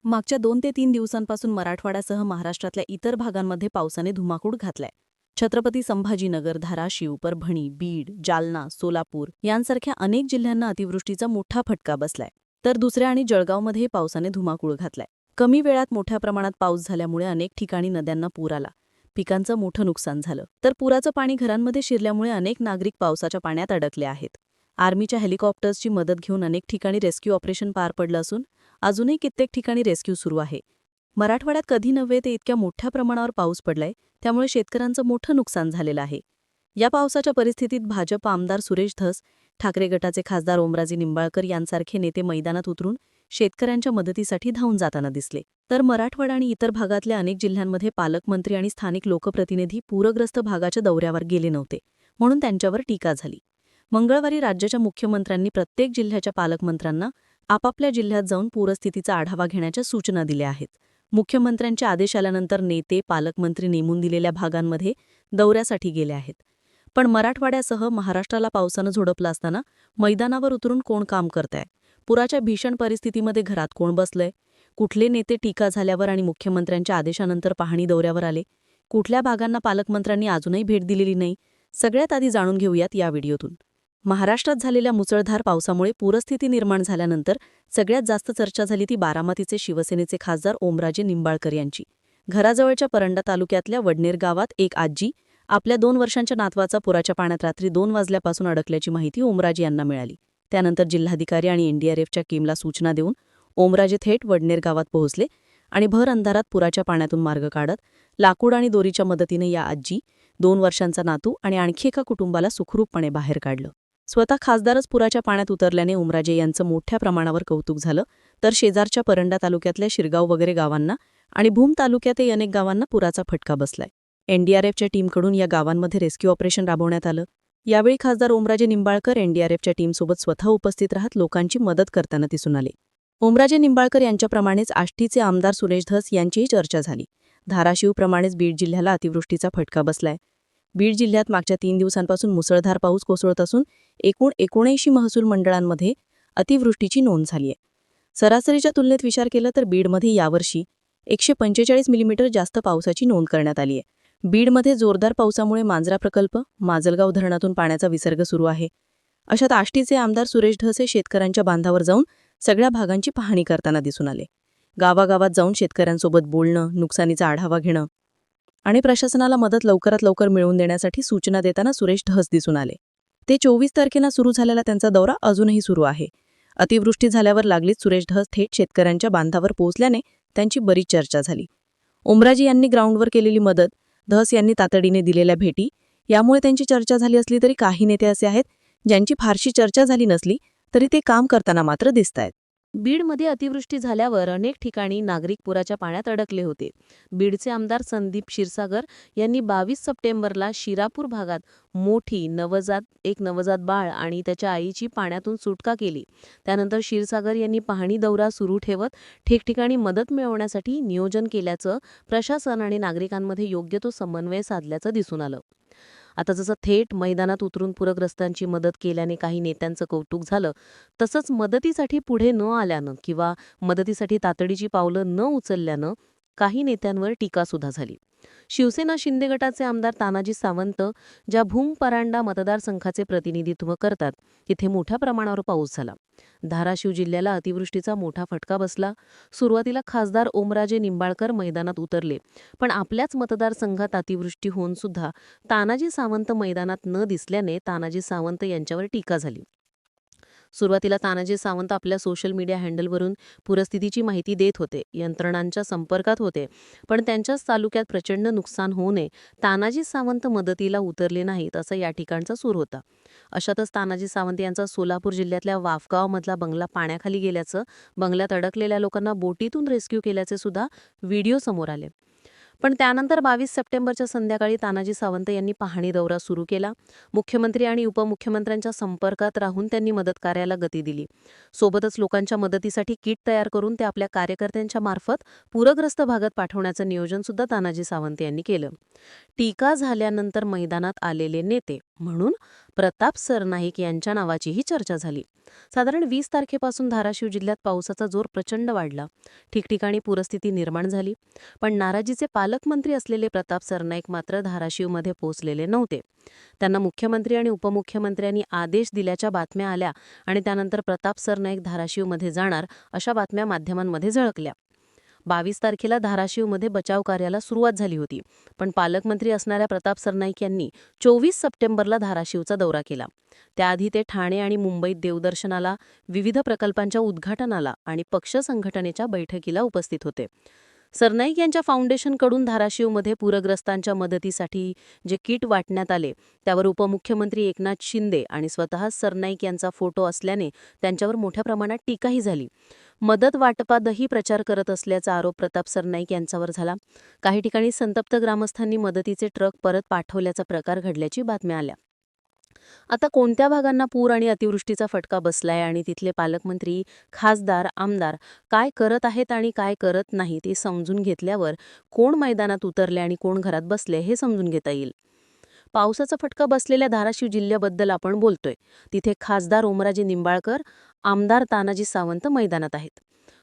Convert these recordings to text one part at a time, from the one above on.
मागच्या 2 ते 3 दिवसांपासून मराठवाड्यासह महाराष्ट्रातल्या इतर भागांमध्ये पावसाने धुमाकूळ घातलाय. छत्रपती संभाजीनगर, धाराशिव, परभणी, बीड, जालना, सोलापूर यांसारख्या अनेक जिल्ह्यांना अतिवृष्टीचा मोठा फटका बसलाय. तर दुसऱ्या आणि जळगावमध्ये पावसाने धुमाकूळ घातलाय. कमी वेळात मोठ्या प्रमाणात पाऊस झाल्यामुळे अनेक ठिकाणी नद्यांना पूर आला. पिकांचं मोठं नुकसान झालं. तर पुराचं पाणी घरांमध्ये शिरल्यामुळे अनेक नागरिक पावसाच्या पाण्यात अडकले आहेत. आर्मीच्या हेलिकॉप्टर्सची मदत घेऊन अनेक ठिकाणी रेस्क्यू ऑपरेशन पार पडलं असून अजूनही कित्येक ठिकाणी रेस्क्यू सुरू आहे. मराठवाड्यात कधी नव्हे ते इतक्या मोठ्या प्रमाणावर पाऊस पडलाय, त्यामुळे शेतकऱ्यांचं मोठं नुकसान झालेलं आहे. या पावसाच्या परिस्थितीत भाजप आमदार सुरेश धस, ठाकरे गटाचे खासदार ओमराजे निंबाळकर यांसारखे नेते मैदानात उतरून शेतकऱ्यांच्या मदतीसाठी धावून जाताना दिसले. तर मराठवाडा आणि इतर भागातल्या अनेक जिल्ह्यांमध्ये पालकमंत्री आणि स्थानिक लोकप्रतिनिधी पूरग्रस्त भागाच्या दौऱ्यावर गेले नव्हते, म्हणून त्यांच्यावर टीका झाली. मंगळवारी राज्याच्या मुख्यमंत्र्यांनी प्रत्येक जिल्ह्याच्या पालकमंत्र्यांना आपापल्या जिल्ह्यात जाऊन पूरस्थितीचा आढावा घेण्याच्या सूचना दिल्या आहेत. मुख्यमंत्र्यांच्या आदेश आल्यानंतर नेते, पालकमंत्री नेमून दिलेल्या भागांमध्ये दौऱ्यासाठी गेले आहेत. पण मराठवाड्यासह महाराष्ट्राला पावसानं झोडपलं असताना मैदानावर उतरून कोण काम करतंय? पुराच्या भीषण परिस्थितीमध्ये घरात कोण बसलंय? कुठले नेते टीका झाल्यावर आणि मुख्यमंत्र्यांच्या आदेशानंतर पाहणी दौऱ्यावर आले? कुठल्या भागांना पालकमंत्र्यांनी अजूनही भेट दिलेली नाही? सगळ्यात आधी जाणून घेऊयात या व्हिडिओतून. महाराष्ट्रात झालेल्या मुसळधार पावसामुळे पूरस्थिती निर्माण झाल्यानंतर सगळ्यात जास्त चर्चा झाली ती बारामतीचे शिवसेनेचे खासदार ओमराजे निंबाळकर यांची. घराजवळच्या परंडा तालुक्यातल्या वडनेर गावात एक आजी आपल्या 2 वर्षांच्या नातवाचा पुराच्या पाण्यात रात्री 2 वाजल्यापासून अडकल्याची माहिती ओमराजे यांना मिळाली. त्यानंतर जिल्हाधिकारी आणि एनडीआरएफच्या टीमला सूचना देऊन ओमराजे थेट वडनेर गावात पोहोचले आणि भर अंधारात पुराच्या पाण्यातून मार्ग काढत लाकूड आणि दोरीच्या मदतीने या आजी, 2 वर्षांचा नातू आणि आणखी एका कुटुंबाला सुखरूपपणे बाहेर काढलं. स्वतः खासदारच पुराच्या पाण्यात उतरल्याने ओमराजे यांचं मोठ्या प्रमाणावर कौतुक झालं. तर शेजारच्या परंडा तालुक्यातल्या शिरगाव वगैरे गावांना आणि भूम तालुक्यातही अनेक गावांना पुराचा फटका बसलाय. एनडीआरएफच्या टीमकडून या गावांमध्ये रेस्क्यू ऑपरेशन राबवण्यात आलं. यावेळी खासदार ओमराजे निंबाळकर एनडीआरएफच्या टीमसोबत स्वतः उपस्थित राहत लोकांची मदत करताना दिसून आले. ओमराजे निंबाळकर यांच्याप्रमाणेच आष्टीचे आमदार सुरेश धस यांचीही चर्चा झाली. धाराशिवप्रमाणेच बीड जिल्ह्याला अतिवृष्टीचा फटका बसलाय. बीड जिल्ह्यात मागच्या 3 दिवसांपासून मुसळधार पाऊस कोसळत असून एकूण 79 महसूल मंडळांमध्ये अतिवृष्टीची नोंद झालीय. सरासरीच्या तुलनेत विचार केला तर बीडमध्ये यावर्षी 145 मिलीमीटर जास्त पावसाची नोंद करण्यात आली आहे. बीडमध्ये जोरदार पावसामुळे मांजरा प्रकल्प, माजलगाव धरणातून पाण्याचा विसर्ग सुरू आहे. अशात आष्टीचे आमदार सुरेश धस शेतकऱ्यांच्या बांधावर जाऊन सगळ्या भागांची पाहणी करताना दिसून आले. गावागावात जाऊन शेतकऱ्यांसोबत बोलणं, नुकसानीचा आढावा घेणं आणि प्रशासनाला मदत लवकरात लवकर मिळवून देण्यासाठी सूचना देताना सुरेश धस दिसून आले. ते 24 तारखेला सुरू झालेला त्यांचा दौरा अजूनही सुरू आहे. अतिवृष्टी झाल्यावर लागलीच सुरेश धस थेट शेतकऱ्यांच्या बांधावर पोहोचल्याने त्यांची बरीच चर्चा झाली. ओमराजे यांनी ग्राउंडवर केलेली मदत, धस यांनी तातडीने दिलेल्या भेटी यामुळे त्यांची चर्चा झाली असली तरी काही नेते असे आहेत ज्यांची फारशी चर्चा झाली नसली तरी ते काम करताना मात्र दिसतायत. बीडमध्ये अतिवृष्टी झाल्यावर अनेक ठिकाणी नागरिक पुराच्या पाण्यात अडकले होते. बीडचे आमदार संदीप क्षीरसागर यांनी 22 सप्टेंबरला शिरापूर भागात एक नवजात बाळ आणि त्याच्या आईची पाण्यातून सुटका केली. त्यानंतर क्षीरसागर यांनी पाहणी दौरा सुरू ठेवत ठिकठिकाणी मदत मिळवण्यासाठी नियोजन केल्याचं, प्रशासन आणि नागरिकांमध्ये योग्य तो समन्वय साधल्याचं दिसून आलं. आता जसं थेट मैदानात उतरून पूरग्रस्तांची मदत केल्याने काही नेत्यांचं कौतुक झालं, तसंच मदतीसाठी पुढे न आल्यानं किंवा मदतीसाठी तातडीची पावलं न उचलल्यानं काही नेत्यांवर टीकासुद्धा झाली. शिवसेना शिंदे गटाचे आमदार तानाजी सावंत ज्या भूम परांडा मतदारसंघाचे प्रतिनिधित्व करतात तिथे मोठ्या प्रमाणावर पाऊस झाला. धाराशिव जिल्ह्याला अतिवृष्टीचा मोठा फटका बसला. सुरुवातीला खासदार ओमराजे निंबाळकर मैदानात उतरले, पण आपल्याच मतदारसंघात अतिवृष्टी होऊन सुद्धा तानाजी सावंत मैदानात न दिसल्याने तानाजी सावंत यांच्यावर टीका झाली. सुरुवातीला तानाजी सावंत आपल्या सोशल मीडिया हँडलवरून पूरस्थितीची माहिती देत होते, यंत्रणांच्या संपर्कात होते, पण त्यांच्याच तालुक्यात प्रचंड नुकसान होऊ नये तानाजी सावंत मदतीला उतरले नाहीत असं या ठिकाणचा सूर होता. अशातच तानाजी सावंत यांचा सोलापूर जिल्ह्यातल्या वाफगावमधला बंगला पाण्याखाली गेल्याचं, बंगल्यात अडकलेल्या लोकांना बोटीतून रेस्क्यू केल्याचे सुद्धा व्हिडिओ समोर आले. पण त्यानंतर 22 सप्टेंबरच्या संध्याकाळी तानाजी सावंत यांनी पाहणी दौरा सुरू केला. मुख्यमंत्री आणि उपमुख्यमंत्र्यांच्या संपर्कात राहून त्यांनी मदत कार्याला गती दिली. सोबतच लोकांच्या मदतीसाठी किट तयार करून ते आपल्या कार्यकर्त्यांच्या मार्फत पूरग्रस्त भागात पाठवण्याचं नियोजन सुद्धा तानाजी सावंत यांनी केलं. टीका झाल्यानंतर मैदानात आलेले नेते म्हणून प्रताप सरनाईक यांच्या नावाचीही चर्चा झाली. साधारण 20 तारखेपासून धाराशिव जिल्ह्यात पावसाचा जोर प्रचंड वाढला. ठिकठिकाणी पूरस्थिती निर्माण झाली. पण नाराजीचे पालकमंत्री असलेले प्रताप सरनाईक मात्र धाराशिवमध्ये पोहोचलेले नव्हते. त्यांना मुख्यमंत्री आणि उपमुख्यमंत्र्यांनी आदेश दिल्याच्या बातम्या आल्या आणि त्यानंतर प्रताप सरनाईक धाराशिवमध्ये जाणार अशा बातम्या माध्यमांमध्ये झळकल्या. 22 तारखेला धाराशिवमध्ये बचाव कार्याला सुरुवात झाली होती. पण पालकमंत्री असणाऱ्या प्रताप सरनाईक यांनी 24 सप्टेंबरला धाराशिवचा दौरा केला. त्याआधी ते ठाणे आणि मुंबईत देवदर्शनाला, विविध प्रकल्पांच्या उद्घाटनाला आणि पक्ष संघटनेच्या बैठकीला उपस्थित होते. सरनाईक यांच्या फाउंडेशनकडून धाराशिवमध्ये पूरग्रस्तांच्या मदतीसाठी जे किट वाटण्यात आले त्यावर उपमुख्यमंत्री एकनाथ शिंदे आणि स्वतः सरनाईक यांचा फोटो असल्याने त्यांच्यावर मोठ्या प्रमाणात टीकाही झाली. मदत वाटपातही प्रचार करत असल्याचा आरोप प्रताप सरनाईक यांच्यावर झाला. काही ठिकाणी संतप्त ग्रामस्थांनी मदतीचे ट्रक परत पाठवल्याचा प्रकार घडल्याची बातम्या आल्या. आता कोणत्या भागांना पूर आणि अतिवृष्टीचा फटका बसलाय आणि तिथले पालकमंत्री, खासदार, आमदार काय करत आहेत आणि काय करत नाहीत ते समजून घेतल्यावर कोण मैदानात उतरले आणि कोण घरात बसले हे समजून घेता येईल. पावसाचा फटका बसलेल्या धाराशिव जिल्ह्याबद्दल आपण बोलतोय. तिथे खासदार ओमराजे निंबाळकर, आमदार तानाजी सावंत मैदानात आहेत.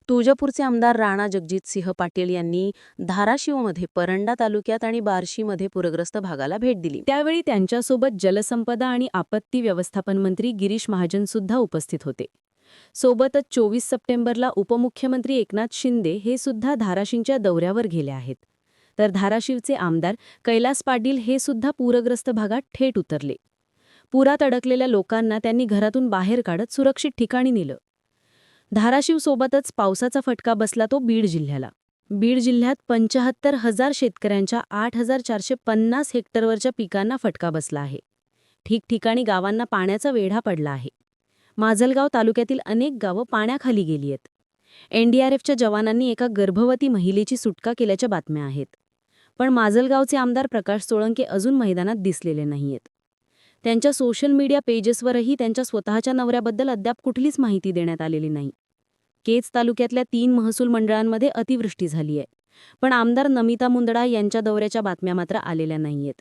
तुळजापूरचे आमदार राणा जगजितसिंह पाटील यांनी धाराशिवमध्ये परंडा तालुक्यात आणि बार्शीमध्ये पूरग्रस्त भागाला भेट दिली. त्यावेळी त्यांच्यासोबत जलसंपदा आणि आपत्ती व्यवस्थापन मंत्री गिरीश महाजन सुद्धा उपस्थित होते. सोबतच 24 सप्टेंबरला उपमुख्यमंत्री एकनाथ शिंदे हे सुद्धा धाराशिवच्या दौऱ्यावर गेले आहेत. तर धाराशिवचे आमदार कैलास पाटील हे सुद्धा पूरग्रस्त भागात थेट उतरले. पुरात अडकलेल्या लोकांना त्यांनी घरातून बाहेर काढत सुरक्षित ठिकाणी नेलं. धाराशिवसोबतच पावसाचा फटका बसला तो बीड जिल्ह्याला. बीड जिल्ह्यात 75,000 शेतकऱ्यांच्या 8,450 हेक्टरवरच्या पिकांना फटका बसला आहे. ठिकठिकाणी गावांना पाण्याचा वेढा पडला आहे. माजलगाव तालुक्यातील अनेक गावं पाण्याखाली गेली आहेत. NDRFच्या जवानांनी एका गर्भवती महिलेची सुटका केल्याच्या बातम्या आहेत. पण माजलगावचे आमदार प्रकाश सोळंके अजून मैदानात दिसलेले नाहीयेत. त्यांच्या सोशल मीडिया पेजेसवरही त्यांच्या स्वतःच्या नवऱ्याबद्दल अद्याप कुठलीच माहिती देण्यात आलेली नाही. केज तालुक्यातल्या 3 महसूल मंडळांमध्ये अतिवृष्टी झाली आहे. पण आमदार नमिता मुंदडा यांच्या दौऱ्याच्या बातम्या मात्र आलेल्या नाहीयेत.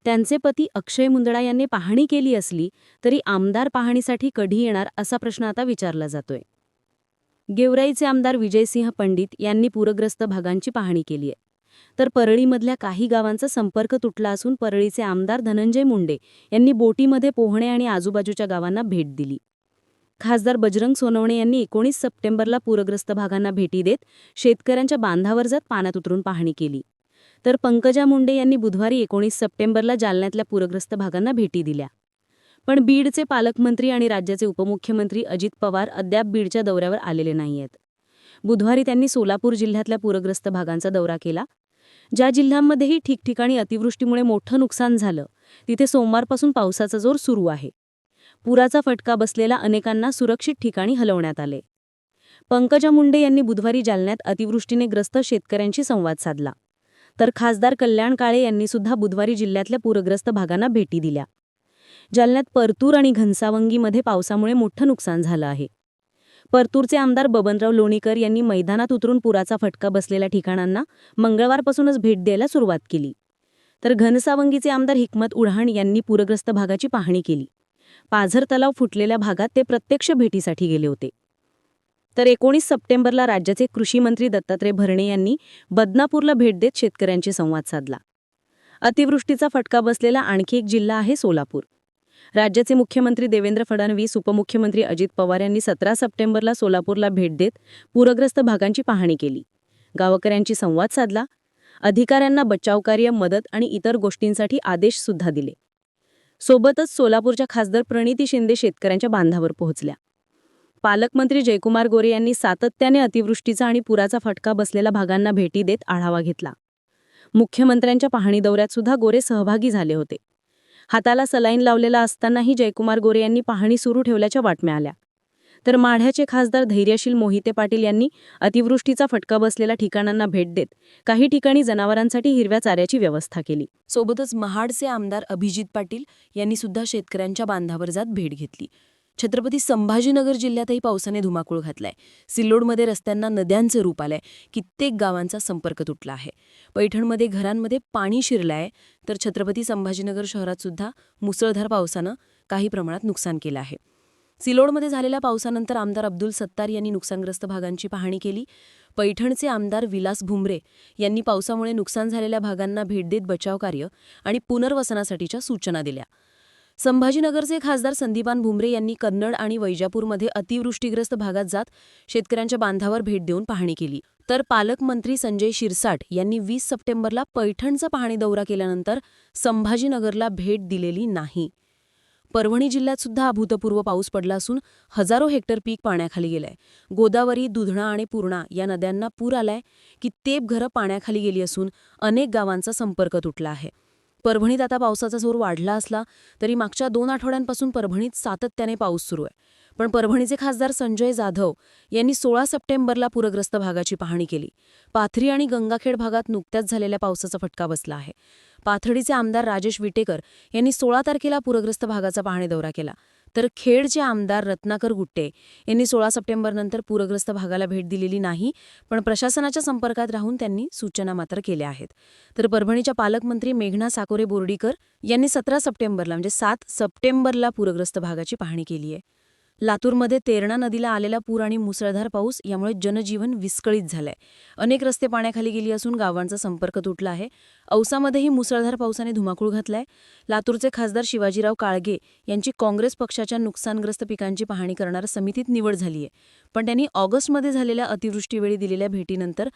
त्यांचे पती अक्षय मुंदडा यांनी पाहणी केली असली तरी आमदार पाहणीसाठी कधी येणार असा प्रश्न आता विचारला जातोय. गेवराईचे आमदार विजयसिंह पंडित यांनी पूरग्रस्त भागांची पाहणी केली आहे. तर परळीमधल्या काही गावांचा संपर्क तुटला असून परळीचे आमदार धनंजय मुंडे यांनी बोटीमध्ये पोहणे आणि आजूबाजूच्या गावांना भेट दिली. खासदार बजरंग सोनवणे यांनी 19 सप्टेंबरला पूरग्रस्त भागांना भेटी देत शेतकऱ्यांच्या बांधावर जात पाण्यात उतरून पाहणी केली. तर पंकजा मुंडे यांनी बुधवारी 19 सप्टेंबरला जालन्यातल्या पूरग्रस्त भागांना भेटी दिल्या. पण बीडचे पालकमंत्री आणि राज्याचे उपमुख्यमंत्री अजित पवार अद्याप बीडच्या दौऱ्यावर आलेले नाहीयेत. बुधवारी त्यांनी सोलापूर जिल्ह्यातल्या पूरग्रस्त भागांचा दौरा केला. ज्या जिल्ह्यांमध्येही ठिकठिकाणी अतिवृष्टीमुळे मोठं नुकसान झालं तिथे सोमवारपासून पावसाचा जोर सुरू आहे. पुराचा फटका बसलेल्या अनेकांना सुरक्षित ठिकाणी हलवण्यात आले. पंकजा मुंडे यांनी बुधवारी जालन्यात अतिवृष्टीने ग्रस्त शेतकऱ्यांशी संवाद साधला. तर खासदार कल्याण काळे यांनी सुद्धा बुधवारी जिल्ह्यातल्या पूरग्रस्त भागांना भेटी दिल्या. जालन्यात परतूर आणि घनसावंगीमध्ये पावसामुळे मोठं नुकसान झालं आहे. परतूरचे आमदार बबनराव लोणीकर यांनी मैदानात उतरून पुराचा फटका बसलेल्या ठिकाणांना मंगळवारपासूनच भेट द्यायला सुरुवात केली. तर घनसावंगीचे आमदार हिकमत उढाण यांनी पूरग्रस्त भागाची पाहणी केली. पाझर तलाव फुटलेल्या भागात ते प्रत्यक्ष भेटीसाठी गेले होते. तर 19 सप्टेंबरला राज्याचे कृषी मंत्री दत्तात्रय भरणे यांनी बदनापूरला भेट देत शेतकऱ्यांशी संवाद साधला. अतिवृष्टीचा फटका बसलेला आणखी एक जिल्हा आहे सोलापूर. राज्याचे मुख्यमंत्री देवेंद्र फडणवीस, उपमुख्यमंत्री अजित पवार यांनी 17 सप्टेंबरला सोलापूरला भेट देत पूरग्रस्त भागांची पाहणी केली. गावकऱ्यांशी संवाद साधला. अधिकाऱ्यांना बचावकार्य, मदत आणि इतर गोष्टींसाठी आदेश सुद्धा दिले. सोबतच सोलापूरच्या खासदार प्रणिती शिंदे शेतकऱ्यांच्या बांधावर पोहोचल्या. पालकमंत्री जयकुमार गोरे यांनी सातत्याने अतिवृष्टीचा आणि पुराचा फटका बसलेल्या भागांना भेटी देत आढावा घेतला. मुख्यमंत्र्यांच्या पाहणी दौऱ्यात सुद्धा गोरे सहभागी झाले होते. हाताला सलाईन लावलेला असतानाही जयकुमार गोरे यांनी पाहणी सुरू ठेवल्याच्या बातम्या आल्या. तर माढ्याचे खासदार धैर्यशील मोहिते पाटील यांनी अतिवृष्टीचा फटका बसलेल्या ठिकाणांना भेट देत काही ठिकाणी जनावरांसाठी हिरव्या चाऱ्याची व्यवस्था केली. सोबतच महाडचे आमदार अभिजित पाटील यांनी सुद्धा शेतकऱ्यांच्या बांधावर जात भेट घेतली. छत्रपती संभाजीनगर जिल्ह्यातही पावसाने धुमाकूळ घातलाय. सिल्लोडमध्ये रस्त्यांना नद्यांचं रूप आलंय. कित्येक गावांचा संपर्क तुटला आहे. पैठणमध्ये घरांमध्ये पाणी शिरलंय. तर छत्रपती संभाजीनगर शहरात सुद्धा मुसळधार पावसानं काही प्रमाणात नुकसान केलं आहे. सिल्लोडमध्ये झालेल्या पावसानंतर आमदार अब्दुल सत्तार यांनी नुकसानग्रस्त भागांची पाहणी केली. पैठणचे आमदार विलास भुमरे यांनी पावसामुळे नुकसान झालेल्या भागांना भेट देत बचावकार्य आणि पुनर्वसनासाठीच्या सूचना दिल्या. संभाजीनगरचे खासदार संदीपान भुमरे यांनी कन्नड आणि वैजापूरमध्ये अतिवृष्टीग्रस्त भागात जात शेतकऱ्यांच्या बांधावर भेट देऊन पाहणी केली. तर पालकमंत्री संजय शिरसाट यांनी 20 सप्टेंबरला पैठणचा पाहणी दौरा केल्यानंतर संभाजीनगरला भेट दिलेली नाही. परभणी जिल्ह्यात सुद्धा अभूतपूर्व पाऊस पडला असून हजारो हेक्टर पीक पाण्याखाली गेलंय. गोदावरी, दुधणा आणि पूर्णा या नद्यांना पूर आलाय. कित्येक घरं पाण्याखाली गेली असून अनेक गावांचा संपर्क तुटला आहे. परभणीत आता पावसाचा जोर वाढला असला तरी मागच्या 2 आठवड्यांपासून परभणीत सातत्याने पाऊस सुरू आहे. पण परभणीचे खासदार संजय जाधव यांनी 16 सप्टेंबरला पूरग्रस्त भागाची पाहणी केली. पाथरी आणि गंगाखेड भागात नुकत्याच झालेल्या पावसाचा फटका बसला आहे. पाथर्डीचे आमदार राजेश विटेकर यांनी 16 तारखेला पूरग्रस्त भागाचा पाहणी दौरा केला. तर खेडचे आमदार रत्नाकर गुट्टे यांनी 16 सप्टेंबरनंतर पूरग्रस्त भागाला भेट दिलेली नाही, पण प्रशासनाच्या संपर्कात राहून त्यांनी सूचना मात्र केल्या आहेत. तर परभणीच्या पालकमंत्री मेघना साकोरे बोर्डीकर यांनी 17 सप्टेंबरला म्हणजे 7 सप्टेंबरला पूरग्रस्त भागाची पाहणी केली आहे. लातूरमध्ये तेरणा नदीला आलेला पूर आणि मुसळधार पाऊस यामुळे जनजीवन विस्कळीत झालंय. अनेक रस्ते पाण्याखाली गेली असून गावांचा संपर्क तुटला आहे. औसामध्येही मुसळधार पावसाने धुमाकूळ घातलाय. लातूरचे खासदार शिवाजीराव काळगे यांची काँग्रेस पक्षाच्या नुकसानग्रस्त पिकांची पाहणी करणाऱ्या समितीत निवड झालीय. पण त्यांनी ऑगस्टमध्ये झालेल्या अतिवृष्टीवेळी दिलेल्या भेटीनंतर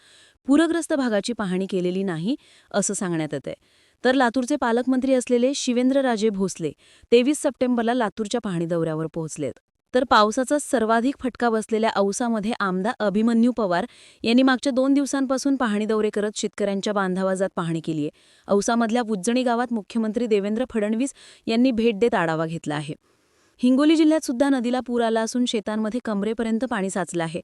पूरग्रस्त भागाची पाहणी केलेली नाही असं सांगण्यात येतंय. तर लातूरचे पालकमंत्री असलेले शिवेंद्रराजे भोसले 23 सप्टेंबरला लातूरच्या पाहणी दौऱ्यावर पोहोचलेत. तर पावसाचा सर्वाधिक फटका बसलेल्या औसामध्ये आमदार अभिमन्यू पवार यांनी मागच्या 2 दिवसांपासून पाहणी दौरे करत शेतकऱ्यांच्या बांधावर पाहणी केली आहे. औसामधल्या पुज्जणी गावात मुख्यमंत्री देवेंद्र फडणवीस यांनी भेट देत आढावा घेतला आहे. हिंगोली जिल्ह्यात सुद्धा नदीला पूर आला असून शेतांमध्ये कमरेपर्यंत पाणी साचलं आहे.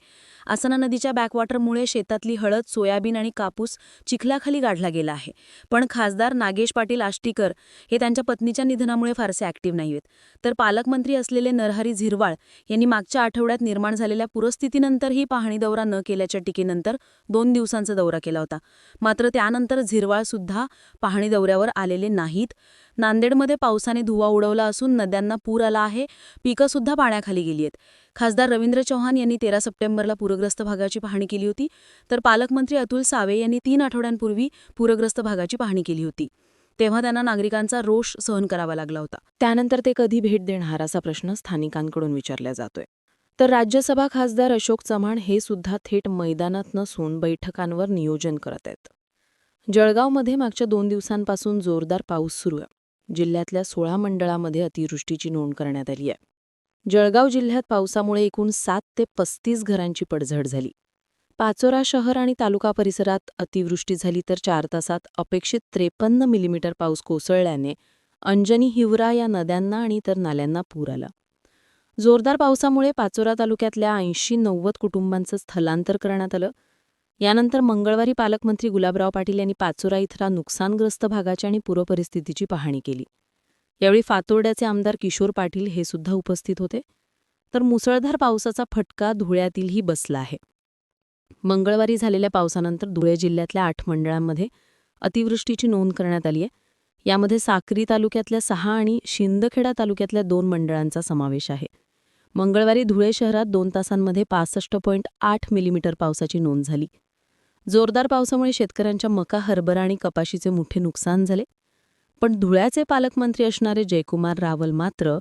आसना नदीच्या बॅकवॉटरमुळे शेतातली हळद, सोयाबीन आणि कापूस चिखलाखाली गाडला गेला आहे. पण खासदार नागेश पाटील आष्टीकर हे त्यांच्या पत्नीच्या निधनामुळे फारसे ॲक्टिव्ह नाहीत. तर पालकमंत्री असलेले नरहरी झिरवाळ यांनी मागच्या आठवड्यात निर्माण झालेल्या पूरस्थितीनंतरही पाहणी दौरा न केल्याच्या टीकेनंतर 2 दिवसांचा दौरा केला होता. मात्र त्यानंतर झिरवाळ सुद्धा पाहणी दौऱ्यावर आलेले नाहीत. नांदेडमध्ये पावसाने धुवा उडवला असून नद्यांना पूर आला आहे. पिकं सुद्धा पाण्याखाली गेली आहेत. खासदार रवींद्र चव्हाण यांनी 13 सप्टेंबरला पूरग्रस्त भागाची पाहणी केली होती. तर पालकमंत्री अतुल सावे यांनी 3 आठवड्यांपूर्वी पूरग्रस्त भागाची पाहणी केली होती. तेव्हा त्यांना नागरिकांचा रोष सहन करावा लागला होता. त्यानंतर ते कधी भेट देणार असा प्रश्न स्थानिकांकडून विचारला जातोय. तर राज्यसभा खासदार अशोक चव्हाण हे सुद्धा थेट मैदानात नसून बैठकांवर नियोजन करत आहेत. जळगावमध्ये मागच्या 2 दिवसांपासून जोरदार पाऊस सुरू आहे. जिल्ह्यातल्या 16 मंडळामध्ये अतिवृष्टीची नोंद करण्यात आली आहे. जळगाव जिल्ह्यात पावसामुळे एकूण 7 ते 35 घरांची पडझड झाली. पाचोरा शहर आणि तालुका परिसरात अतिवृष्टी झाली तर 4 तासात अपेक्षित 53 मिलीमीटर पाऊस कोसळल्याने अंजनी, हिवरा या नद्यांना आणि इतर नाल्यांना पूर आला. जोरदार पावसामुळे पाचोरा तालुक्यातल्या 80-90 कुटुंबांचं स्थलांतर करण्यात आलं. यानंतर मंगळवारी पालकमंत्री गुलाबराव पाटील यांनी पाचोरा इथल्या नुकसानग्रस्त भागाची आणि पूरपरिस्थितीची पाहणी केली. यावेळी फातोर्ड्याचे आमदार किशोर पाटील हे सुद्धा उपस्थित होते. तर मुसळधार पावसाचा फटका धुळ्यातीलही बसला आहे. मंगळवारी झालेल्या पावसानंतर धुळे जिल्ह्यातल्या 8 मंडळांमध्ये अतिवृष्टीची नोंद करण्यात आली आहे. यामध्ये साक्री तालुक्यातल्या 6 आणि शिंदखेडा तालुक्यातल्या 2 मंडळांचा समावेश आहे. मंगळवारी धुळे शहरात 2 तासांमध्ये 65.8 मिलीमीटर पावसाची नोंद झाली. जोरदार पावसामुळे शेतकऱ्यांच्या मका, हरभरा आणि कपाशीचे मोठे नुकसान झाले. पण धुळ्याचे पालकमंत्री असणारे जयकुमार रावल मात्र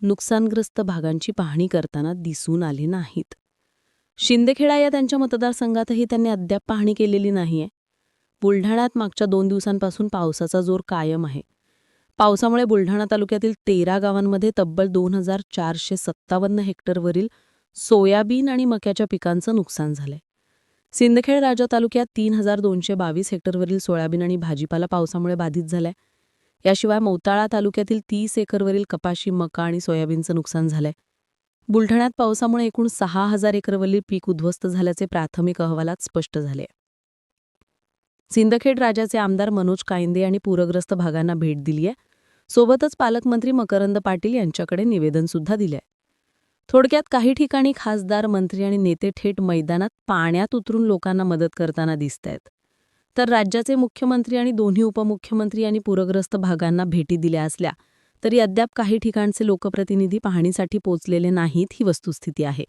नुकसानग्रस्त भागांची पाहणी करताना दिसून आले नाहीत. शिंदखेडा या त्यांच्या मतदारसंघातही त्यांनी अद्याप पाहणी केलेली नाहीये. बुलढाण्यात मागच्या 2 दिवसांपासून पावसाचा जोर कायम आहे. पावसामुळे बुलढाणा तालुक्यातील 13 गावांमध्ये तब्बल 2457 हेक्टरवरील सोयाबीन आणि मक्याच्या पिकांचं नुकसान झालंय. सिंदखेड राजा तालुक्यात 3222 हेक्टरवरील सोयाबीन आणि भाजीपाला पावसामुळे बाधित झालाय. याशिवाय मौताळा तालुक्यातील 30 एकरवरील कपाशी, मका आणि सोयाबीनचं नुकसान झालंय. बुलढाण्यात पावसामुळे एकूण 6000 एकरवरील पीक उद्ध्वस्त झाल्याचे प्राथमिक अहवालात स्पष्ट झाले. सिंदखेड राजाचे आमदार मनोज कायंदे यांनी पूरग्रस्त भागांना भेट दिली आहे. सोबतच पालकमंत्री मकरंद पाटील यांच्याकडे निवेदन सुद्धा दिले आहे. थोडक्यात काही ठिकाणी खासदार, मंत्री आणि नेते थेट मैदानात पाण्यात उतरून लोकांना मदत करताना दिसतायत. तर राज्याचे मुख्यमंत्री आणि दोन्ही उपमुख्यमंत्री यांनी पूरग्रस्त भागांना भेटी दिल्या असल्या तरी अद्याप काही ठिकाणचे लोकप्रतिनिधी पाहणीसाठी पोचलेले नाहीत ही वस्तुस्थिती आहे.